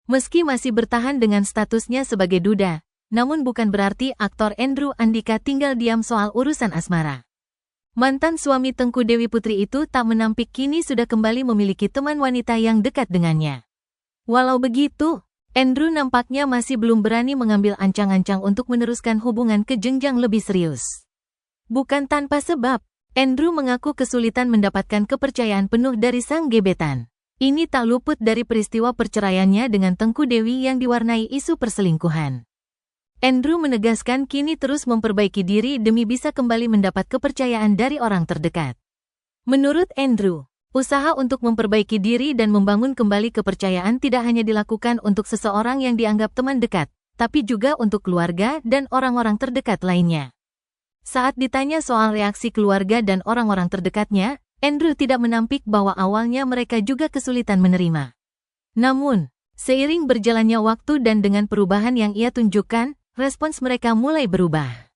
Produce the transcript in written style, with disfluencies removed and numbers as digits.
Meski masih bertahan dengan statusnya sebagai duda, namun bukan berarti aktor Andrew Andika tinggal diam soal urusan asmara. Mantan suami Tengku Dewi Putri itu tak menampik kini sudah kembali memiliki teman wanita yang dekat dengannya. Walau begitu, Andrew nampaknya masih belum berani mengambil ancang-ancang untuk meneruskan hubungan ke jenjang lebih serius. Bukan tanpa sebab, Andrew mengaku kesulitan mendapatkan kepercayaan penuh dari sang gebetan. Ini tak luput dari peristiwa perceraiannya dengan Tengku Dewi yang diwarnai isu perselingkuhan. Andrew menegaskan kini terus memperbaiki diri demi bisa kembali mendapat kepercayaan dari orang terdekat. Menurut Andrew, usaha untuk memperbaiki diri dan membangun kembali kepercayaan tidak hanya dilakukan untuk seseorang yang dianggap teman dekat, tapi juga untuk keluarga dan orang-orang terdekat lainnya. Saat ditanya soal reaksi keluarga dan orang-orang terdekatnya, Andrew tidak menampik bahwa awalnya mereka juga kesulitan menerima. Namun, seiring berjalannya waktu dan dengan perubahan yang ia tunjukkan, respons mereka mulai berubah.